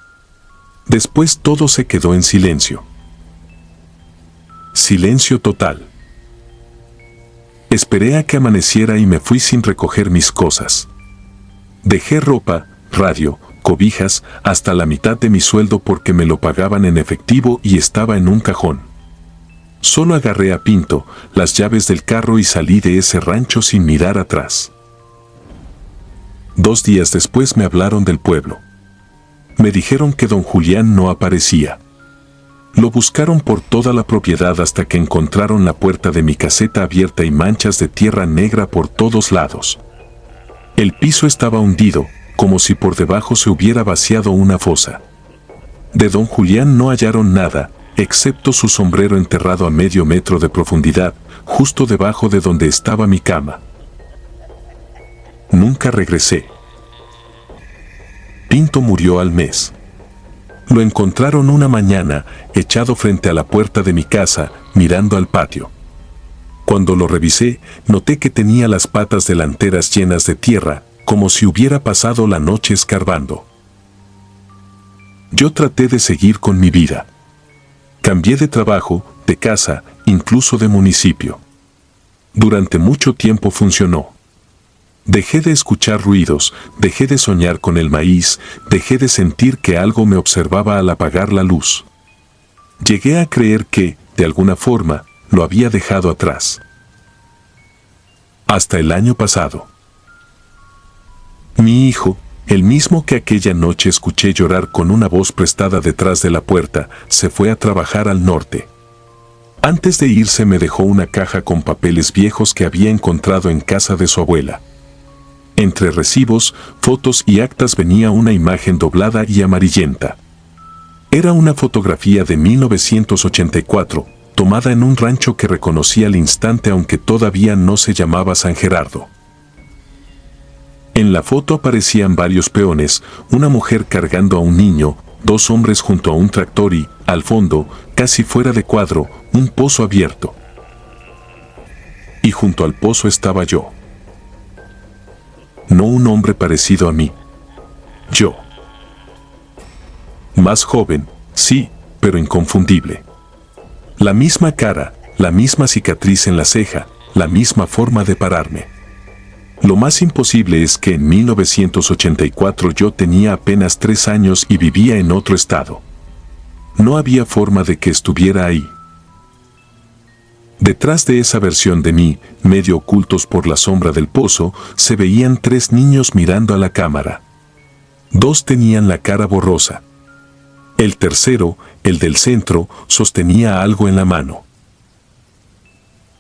Después todo se quedó en silencio. Silencio total. Esperé a que amaneciera y me fui sin recoger mis cosas. Dejé ropa, radio, cobijas, hasta la mitad de mi sueldo porque me lo pagaban en efectivo y estaba en un cajón. Solo agarré a Pinto, las llaves del carro y salí de ese rancho sin mirar atrás. 2 días después me hablaron del pueblo. Me dijeron que don Julián no aparecía. Lo buscaron por toda la propiedad hasta que encontraron la puerta de mi caseta abierta y manchas de tierra negra por todos lados. El piso estaba hundido, como si por debajo se hubiera vaciado una fosa. De don Julián no hallaron nada, excepto su sombrero enterrado a medio metro de profundidad, justo debajo de donde estaba mi cama. Nunca regresé. Pinto murió al mes. Lo encontraron una mañana, echado frente a la puerta de mi casa, mirando al patio. Cuando lo revisé, noté que tenía las patas delanteras llenas de tierra, como si hubiera pasado la noche escarbando. Yo traté de seguir con mi vida. Cambié de trabajo, de casa, incluso de municipio. Durante mucho tiempo funcionó. Dejé de escuchar ruidos, dejé de soñar con el maíz, dejé de sentir que algo me observaba al apagar la luz. Llegué a creer que, de alguna forma, lo había dejado atrás. Hasta el año pasado. Mi hijo, el mismo que aquella noche escuché llorar con una voz prestada detrás de la puerta, se fue a trabajar al norte. Antes de irse me dejó una caja con papeles viejos que había encontrado en casa de su abuela. Entre recibos, fotos y actas venía una imagen doblada y amarillenta. Era una fotografía de 1984, tomada en un rancho que reconocí al instante aunque todavía no se llamaba San Gerardo. En la foto aparecían varios peones, una mujer cargando a un niño, 2 hombres junto a un tractor y, al fondo, casi fuera de cuadro, un pozo abierto. Y junto al pozo estaba yo. No un hombre parecido a mí. Yo. Más joven, sí, pero inconfundible. La misma cara, la misma cicatriz en la ceja, la misma forma de pararme. Lo más imposible es que en 1984 yo tenía apenas 3 años y vivía en otro estado. No había forma de que estuviera ahí. Detrás de esa versión de mí, medio ocultos por la sombra del pozo, se veían 3 niños mirando a la cámara. 2 tenían la cara borrosa. El tercero, el del centro, sostenía algo en la mano.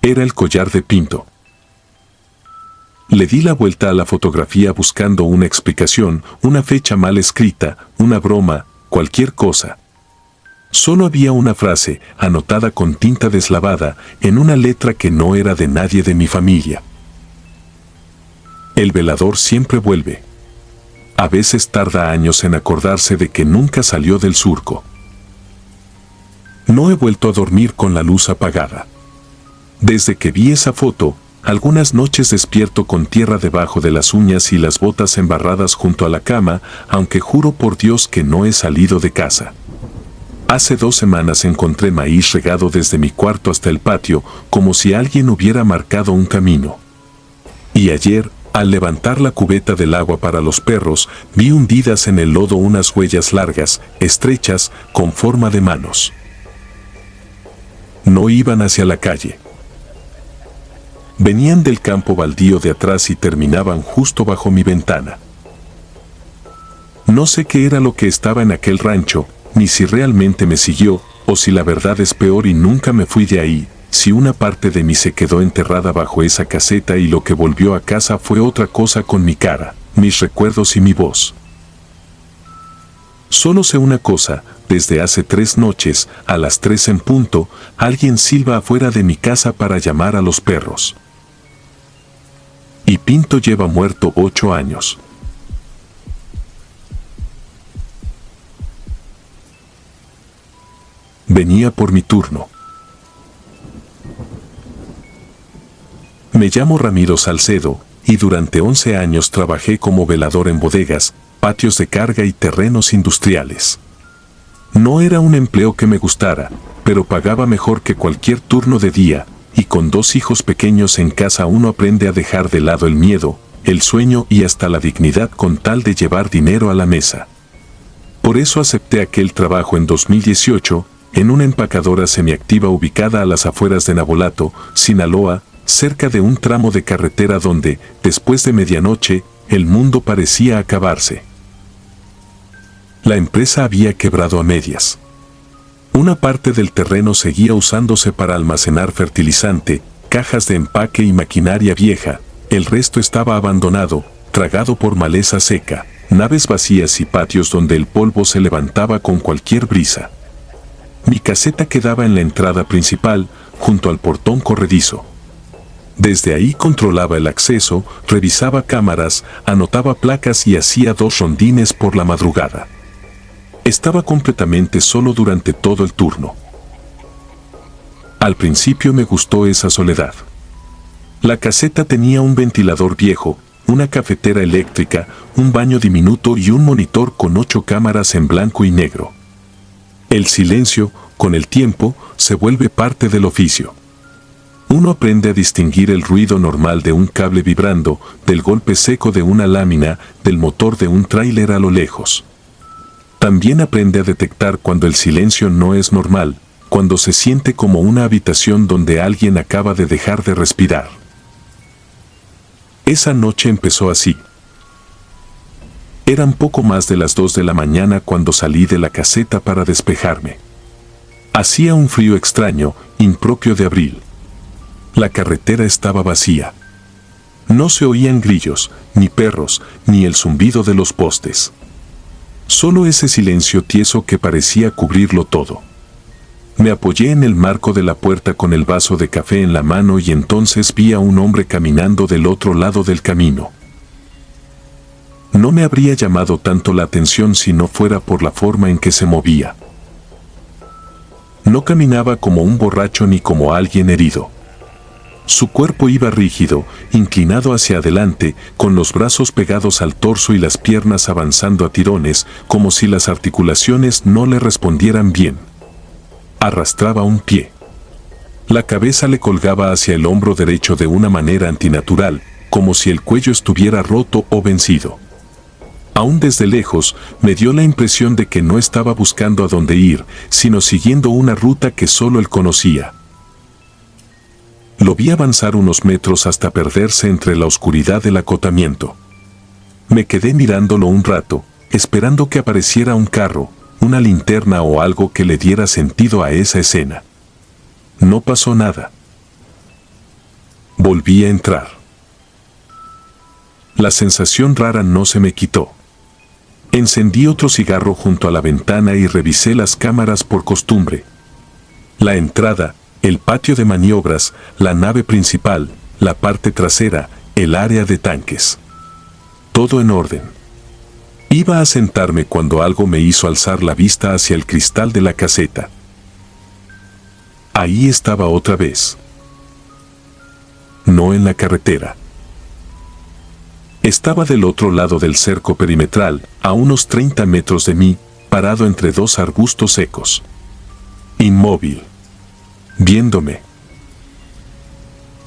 Era el collar de Pinto. Le di la vuelta a la fotografía buscando una explicación, una fecha mal escrita, una broma, cualquier cosa. Solo había una frase, anotada con tinta deslavada, en una letra que no era de nadie de mi familia. El velador siempre vuelve. A veces tarda años en acordarse de que nunca salió del surco. No he vuelto a dormir con la luz apagada. Desde que vi esa foto, algunas noches despierto con tierra debajo de las uñas y las botas embarradas junto a la cama, aunque juro por Dios que no he salido de casa. Hace 2 semanas encontré maíz regado desde mi cuarto hasta el patio, como si alguien hubiera marcado un camino. Y ayer, al levantar la cubeta del agua para los perros, vi hundidas en el lodo unas huellas largas, estrechas, con forma de manos. No iban hacia la calle. Venían del campo baldío de atrás y terminaban justo bajo mi ventana. No sé qué era lo que estaba en aquel rancho, ni si realmente me siguió, o si la verdad es peor y nunca me fui de ahí, si una parte de mí se quedó enterrada bajo esa caseta y lo que volvió a casa fue otra cosa con mi cara, mis recuerdos y mi voz. Solo sé una cosa, desde hace 3 noches, a las 3 en punto, alguien silba afuera de mi casa para llamar a los perros. Y Pinto lleva muerto 8 años. Venía por mi turno. Me llamo Ramiro Salcedo, y durante 11 años trabajé como velador en bodegas, patios de carga y terrenos industriales. No era un empleo que me gustara, pero pagaba mejor que cualquier turno de día, y con 2 hijos pequeños en casa uno aprende a dejar de lado el miedo, el sueño y hasta la dignidad con tal de llevar dinero a la mesa. Por eso acepté aquel trabajo en 2018, en una empacadora semiactiva ubicada a las afueras de Navolato, Sinaloa, cerca de un tramo de carretera donde, después de medianoche, el mundo parecía acabarse. La empresa había quebrado a medias. Una parte del terreno seguía usándose para almacenar fertilizante, cajas de empaque y maquinaria vieja, el resto estaba abandonado, tragado por maleza seca, naves vacías y patios donde el polvo se levantaba con cualquier brisa. Mi caseta quedaba en la entrada principal, junto al portón corredizo. Desde ahí controlaba el acceso, revisaba cámaras, anotaba placas y hacía 2 rondines por la madrugada. Estaba completamente solo durante todo el turno. Al principio me gustó esa soledad. La caseta tenía un ventilador viejo, una cafetera eléctrica, un baño diminuto y un monitor con 8 cámaras en blanco y negro. El silencio, con el tiempo, se vuelve parte del oficio. Uno aprende a distinguir el ruido normal de un cable vibrando, del golpe seco de una lámina, del motor de un tráiler a lo lejos. También aprende a detectar cuando el silencio no es normal, cuando se siente como una habitación donde alguien acaba de dejar de respirar. Esa noche empezó así. Eran poco más de las 2 de la mañana cuando salí de la caseta para despejarme. Hacía un frío extraño, impropio de abril. La carretera estaba vacía. No se oían grillos, ni perros, ni el zumbido de los postes. Solo ese silencio tieso que parecía cubrirlo todo. Me apoyé en el marco de la puerta con el vaso de café en la mano y entonces vi a un hombre caminando del otro lado del camino. No me habría llamado tanto la atención si no fuera por la forma en que se movía. No caminaba como un borracho ni como alguien herido. Su cuerpo iba rígido, inclinado hacia adelante, con los brazos pegados al torso y las piernas avanzando a tirones, como si las articulaciones no le respondieran bien. Arrastraba un pie. La cabeza le colgaba hacia el hombro derecho de una manera antinatural, como si el cuello estuviera roto o vencido. Aún desde lejos, me dio la impresión de que no estaba buscando a dónde ir, sino siguiendo una ruta que solo él conocía. Lo vi avanzar unos metros hasta perderse entre la oscuridad del acotamiento. Me quedé mirándolo un rato, esperando que apareciera un carro, una linterna o algo que le diera sentido a esa escena. No pasó nada. Volví a entrar. La sensación rara no se me quitó. Encendí otro cigarro junto a la ventana y revisé las cámaras por costumbre. La entrada, el patio de maniobras, la nave principal, la parte trasera, el área de tanques. Todo en orden. Iba a sentarme cuando algo me hizo alzar la vista hacia el cristal de la caseta. Ahí estaba otra vez. No en la carretera. Estaba del otro lado del cerco perimetral, a unos 30 metros de mí, parado entre dos arbustos secos. Inmóvil. Viéndome.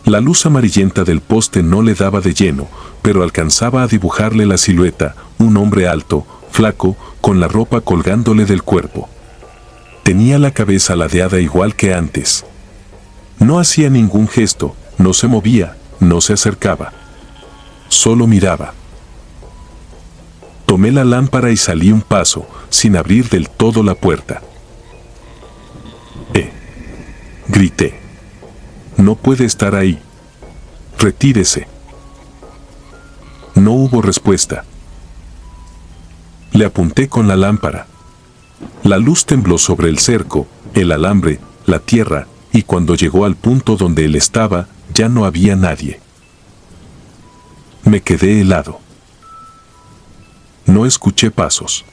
La luz amarillenta del poste no le daba de lleno, pero alcanzaba a dibujarle la silueta, un hombre alto, flaco, con la ropa colgándole del cuerpo. Tenía la cabeza ladeada igual que antes. No hacía ningún gesto, no se movía, no se acercaba. Solo miraba. Tomé la lámpara y salí un paso, sin abrir del todo la puerta. Grité. No puede estar ahí. Retírese. No hubo respuesta. Le apunté con la lámpara. La luz tembló sobre el cerco, el alambre, la tierra, y cuando llegó al punto donde él estaba, ya no había nadie. Me quedé helado. No escuché pasos.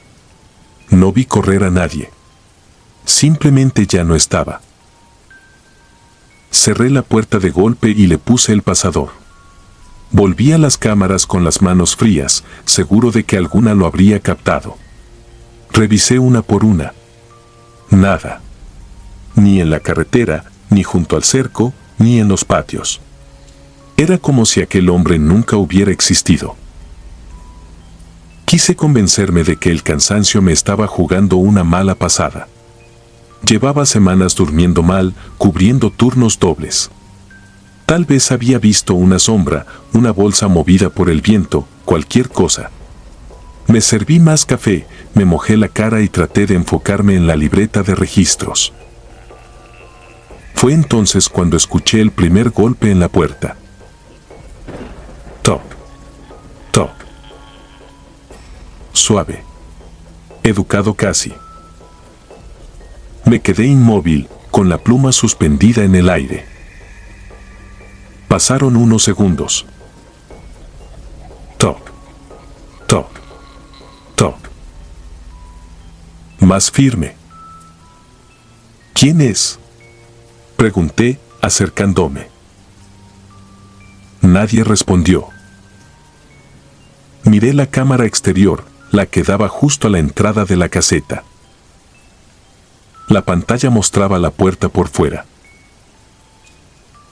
No vi correr a nadie. Simplemente ya no estaba. Cerré la puerta de golpe y le puse el pasador. Volví a las cámaras con las manos frías, seguro de que alguna lo habría captado. Revisé una por una. Nada. Ni en la carretera, ni junto al cerco, ni en los patios. Era como si aquel hombre nunca hubiera existido. Quise convencerme de que el cansancio me estaba jugando una mala pasada. Llevaba semanas durmiendo mal, cubriendo turnos dobles. Tal vez había visto una sombra, una bolsa movida por el viento, cualquier cosa. Me serví más café, me mojé la cara y traté de enfocarme en la libreta de registros. Fue entonces cuando escuché el primer golpe en la puerta. Toc, toc. Suave. Educado casi. Me quedé inmóvil, con la pluma suspendida en el aire. Pasaron unos segundos. Toc, toc, toc. Más firme. ¿Quién es?, pregunté, acercándome. Nadie respondió. Miré la cámara exterior, la que daba justo a la entrada de la caseta. La pantalla mostraba la puerta por fuera.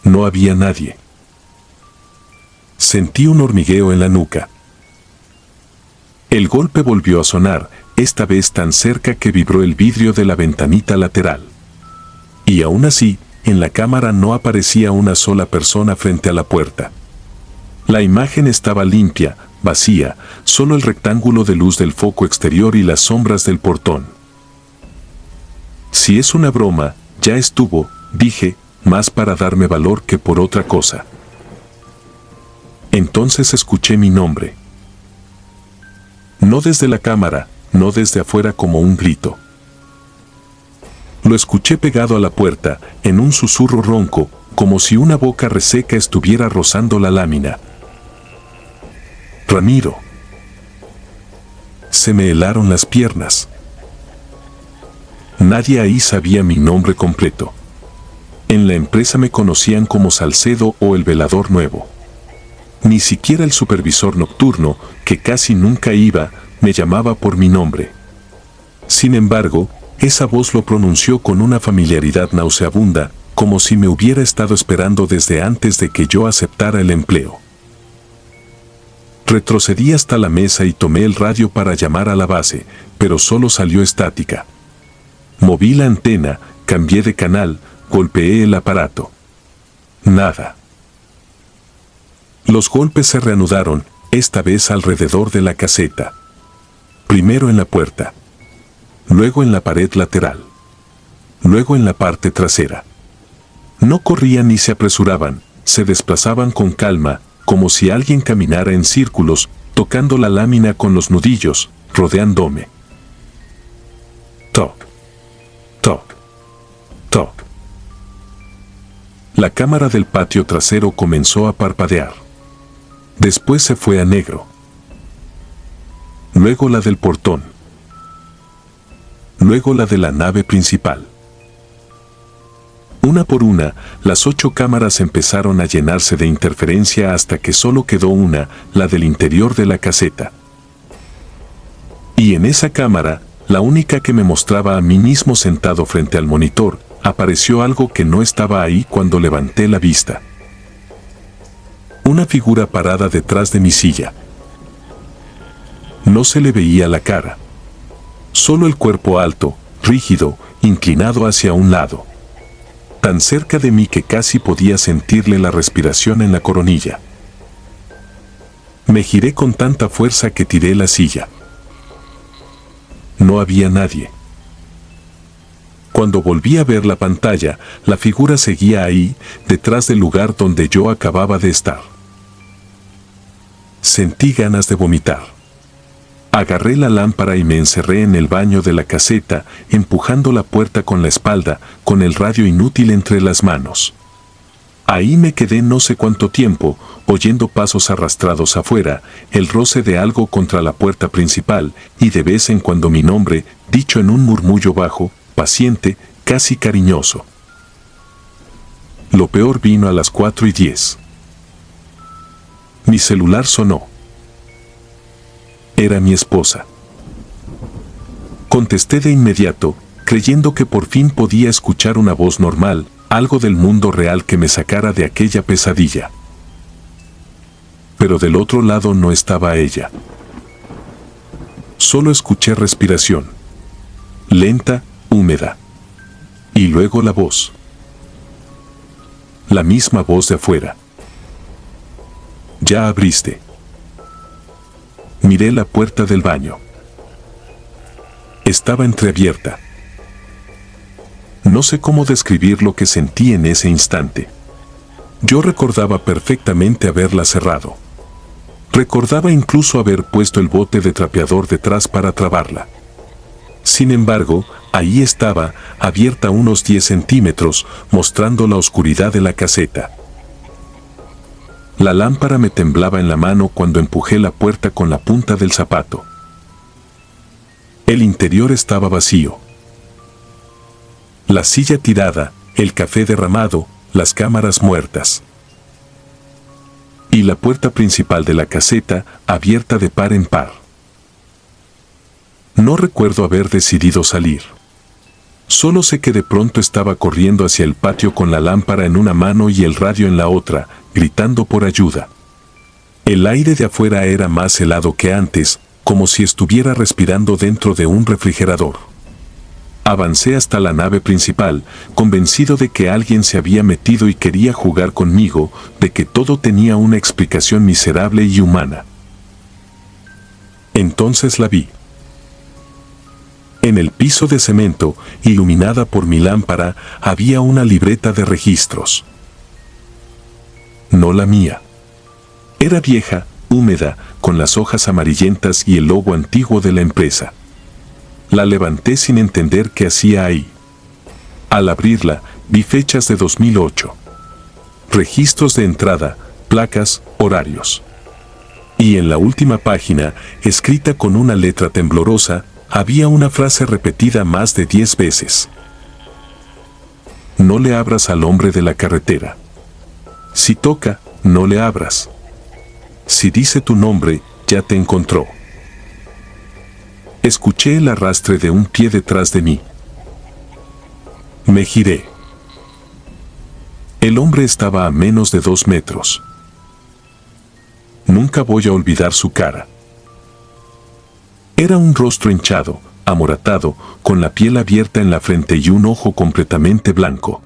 No había nadie. Sentí un hormigueo en la nuca. El golpe volvió a sonar, esta vez tan cerca que vibró el vidrio de la ventanita lateral. Y aún así, en la cámara no aparecía una sola persona frente a la puerta. La imagen estaba limpia, vacía, solo el rectángulo de luz del foco exterior y las sombras del portón. Si es una broma, ya estuvo, dije, más para darme valor que por otra cosa. Entonces escuché mi nombre. No desde la cámara, no desde afuera como un grito. Lo escuché pegado a la puerta, en un susurro ronco, como si una boca reseca estuviera rozando la lámina. Ramiro. Se me helaron las piernas. Nadie ahí sabía mi nombre completo. En la empresa me conocían como Salcedo o el velador nuevo. Ni siquiera el supervisor nocturno, que casi nunca iba, me llamaba por mi nombre. Sin embargo, esa voz lo pronunció con una familiaridad nauseabunda, como si me hubiera estado esperando desde antes de que yo aceptara el empleo. Retrocedí hasta la mesa y tomé el radio para llamar a la base, pero solo salió estática. Moví la antena, cambié de canal, golpeé el aparato. Nada. Los golpes se reanudaron, esta vez alrededor de la caseta. Primero en la puerta. luego en la pared lateral, luego en la parte trasera. No corrían ni se apresuraban, se desplazaban con calma, como si alguien caminara en círculos, tocando la lámina con los nudillos, rodeándome. Toc, toc, toc. La cámara del patio trasero comenzó a parpadear. Después se fue a negro. Luego la del portón. Luego la de la nave principal. Una por una, las 8 cámaras empezaron a llenarse de interferencia hasta que solo quedó una, la del interior de la caseta. Y en esa cámara, la única que me mostraba a mí mismo sentado frente al monitor, apareció algo que no estaba ahí cuando levanté la vista. Una figura parada detrás de mi silla. No se le veía la cara. Solo el cuerpo alto, rígido, inclinado hacia un lado. Tan cerca de mí que casi podía sentirle la respiración en la coronilla. Me giré con tanta fuerza que tiré la silla. No había nadie. Cuando volví a ver la pantalla, la figura seguía ahí, detrás del lugar donde yo acababa de estar. Sentí ganas de vomitar. Agarré la lámpara y me encerré en el baño de la caseta, empujando la puerta con la espalda, con el radio inútil entre las manos. Ahí me quedé no sé cuánto tiempo, oyendo pasos arrastrados afuera, el roce de algo contra la puerta principal, y de vez en cuando mi nombre, dicho en un murmullo bajo, paciente, casi cariñoso. Lo peor vino a las 4:10. Mi celular sonó. Era mi esposa. Contesté de inmediato, creyendo que por fin podía escuchar una voz normal, algo del mundo real que me sacara de aquella pesadilla. Pero del otro lado no estaba ella. Solo escuché respiración. Lenta, húmeda. Y luego la voz. La misma voz de afuera. Ya abriste. Miré la puerta del baño. Estaba entreabierta. No sé cómo describir lo que sentí en ese instante. Yo recordaba perfectamente haberla cerrado. Recordaba incluso haber puesto el bote de trapeador detrás para trabarla. Sin embargo, ahí estaba, abierta unos 10 centímetros, mostrando la oscuridad de la caseta. La lámpara me temblaba en la mano cuando empujé la puerta con la punta del zapato. El interior estaba vacío. La silla tirada, el café derramado, las cámaras muertas. Y la puerta principal de la caseta abierta de par en par. No recuerdo haber decidido salir. Solo sé que de pronto estaba corriendo hacia el patio con la lámpara en una mano y el radio en la otra, gritando por ayuda. El aire de afuera era más helado que antes, como si estuviera respirando dentro de un refrigerador. Avancé hasta la nave principal, convencido de que alguien se había metido y quería jugar conmigo, de que todo tenía una explicación miserable y humana. Entonces la vi. En el piso de cemento, iluminada por mi lámpara, había una libreta de registros. No la mía. Era vieja, húmeda, con las hojas amarillentas y el logo antiguo de la empresa. La levanté sin entender qué hacía ahí. Al abrirla, vi fechas de 2008. Registros de entrada, placas, horarios. Y en la última página, escrita con una letra temblorosa, había una frase repetida más de 10 veces. No le abras al hombre de la carretera. Si toca, no le abras. Si dice tu nombre, ya te encontró. Escuché el arrastre de un pie detrás de mí. Me giré. El hombre estaba a menos de 2 metros. Nunca voy a olvidar su cara. Era un rostro hinchado, amoratado, con la piel abierta en la frente y un ojo completamente blanco.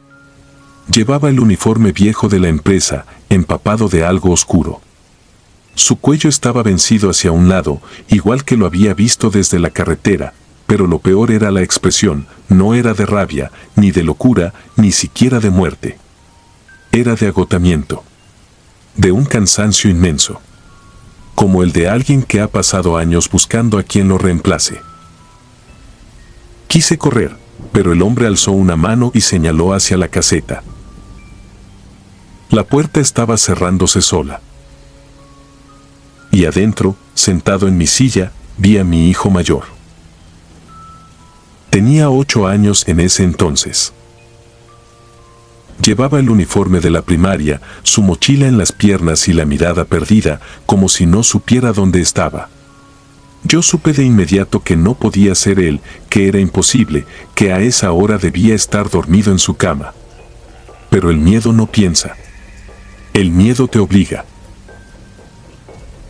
Llevaba el uniforme viejo de la empresa, empapado de algo oscuro. Su cuello estaba vencido hacia un lado, igual que lo había visto desde la carretera, pero lo peor era la expresión. No era de rabia, ni de locura, ni siquiera de muerte. Era de agotamiento. De un cansancio inmenso. Como el de alguien que ha pasado años buscando a quien lo reemplace. Quise correr, pero el hombre alzó una mano y señaló hacia la caseta. La puerta estaba cerrándose sola. Y adentro, sentado en mi silla, vi a mi hijo mayor. Tenía 8 años en ese entonces. Llevaba el uniforme de la primaria, su mochila en las piernas y la mirada perdida, como si no supiera dónde estaba. Yo supe de inmediato que no podía ser él, que era imposible, que a esa hora debía estar dormido en su cama. Pero el miedo no piensa. El miedo te obliga.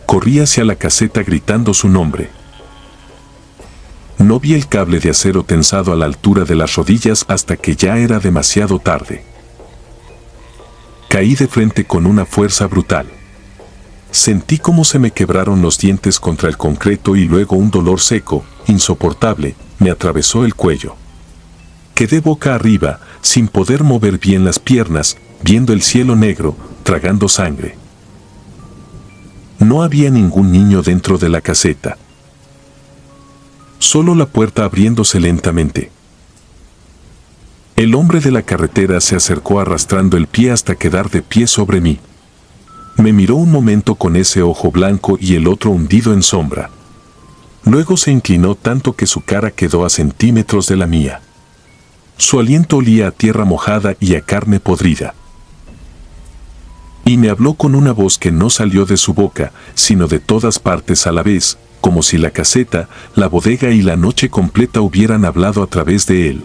Corrí hacia la caseta gritando su nombre. No vi el cable de acero tensado a la altura de las rodillas hasta que ya era demasiado tarde. Caí de frente con una fuerza brutal. Sentí cómo se me quebraron los dientes contra el concreto y luego un dolor seco, insoportable, me atravesó el cuello. Quedé boca arriba, sin poder mover bien las piernas, viendo el cielo negro, tragando sangre. No había ningún niño dentro de la caseta. Solo la puerta abriéndose lentamente. El hombre de la carretera se acercó arrastrando el pie hasta quedar de pie sobre mí. Me miró un momento con ese ojo blanco y el otro hundido en sombra. Luego se inclinó tanto que su cara quedó a centímetros de la mía. Su aliento olía a tierra mojada y a carne podrida. Y me habló con una voz que no salió de su boca, sino de todas partes a la vez, como si la caseta, la bodega y la noche completa hubieran hablado a través de él.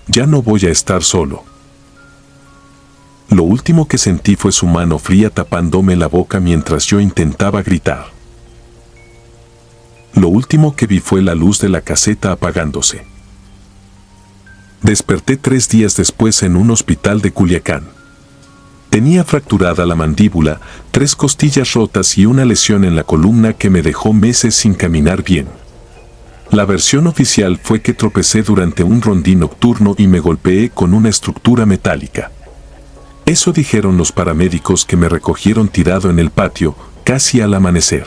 Ya no voy a estar solo. Lo último que sentí fue su mano fría tapándome la boca mientras yo intentaba gritar. Lo último que vi fue la luz de la caseta apagándose. Desperté 3 días después en un hospital de Culiacán. Tenía fracturada la mandíbula, 3 costillas rotas y una lesión en la columna que me dejó meses sin caminar bien. La versión oficial fue que tropecé durante un rondín nocturno y me golpeé con una estructura metálica. Eso dijeron los paramédicos que me recogieron tirado en el patio, casi al amanecer.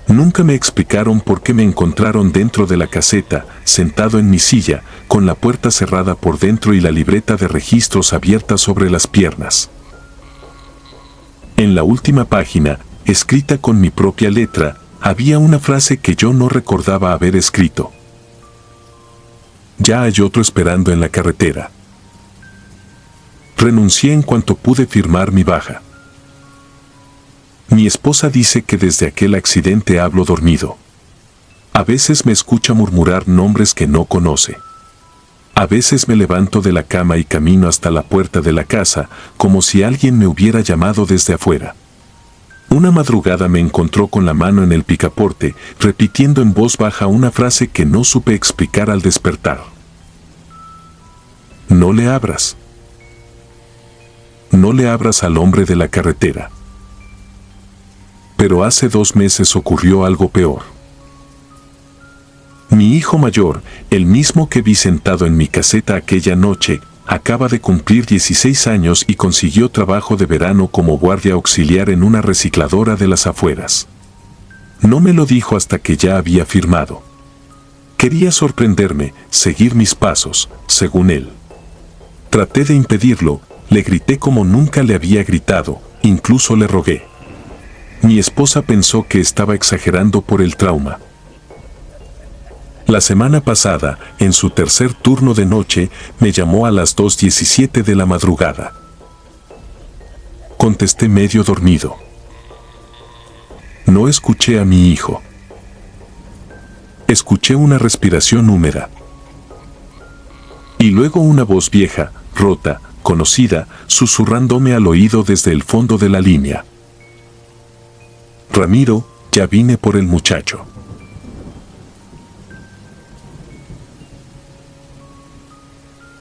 Nunca me explicaron por qué me encontraron dentro de la caseta, sentado en mi silla, con la puerta cerrada por dentro y la libreta de registros abierta sobre las piernas. En la última página, escrita con mi propia letra, había una frase que yo no recordaba haber escrito. Ya hay otro esperando en la carretera. Renuncié en cuanto pude firmar mi baja. Mi esposa dice que desde aquel accidente hablo dormido. A veces me escucha murmurar nombres que no conoce. A veces me levanto de la cama y camino hasta la puerta de la casa, como si alguien me hubiera llamado desde afuera. Una madrugada me encontró con la mano en el picaporte, repitiendo en voz baja una frase que no supe explicar al despertar. No le abras. No le abras al hombre de la carretera. Pero hace 2 meses ocurrió algo peor. Mi hijo mayor, el mismo que vi sentado en mi caseta aquella noche, acaba de cumplir 16 años y consiguió trabajo de verano como guardia auxiliar en una recicladora de las afueras. No me lo dijo hasta que ya había firmado. Quería sorprenderme, seguir mis pasos, según él. Traté de impedirlo, le grité como nunca le había gritado, incluso le rogué. Mi esposa pensó que estaba exagerando por el trauma. La semana pasada, en su tercer turno de noche, me llamó a las 2:17 de la madrugada. Contesté medio dormido. No escuché a mi hijo. Escuché una respiración húmeda. Y luego una voz vieja, rota, conocida, susurrándome al oído desde el fondo de la línea. Ramiro, ya vine por el muchacho.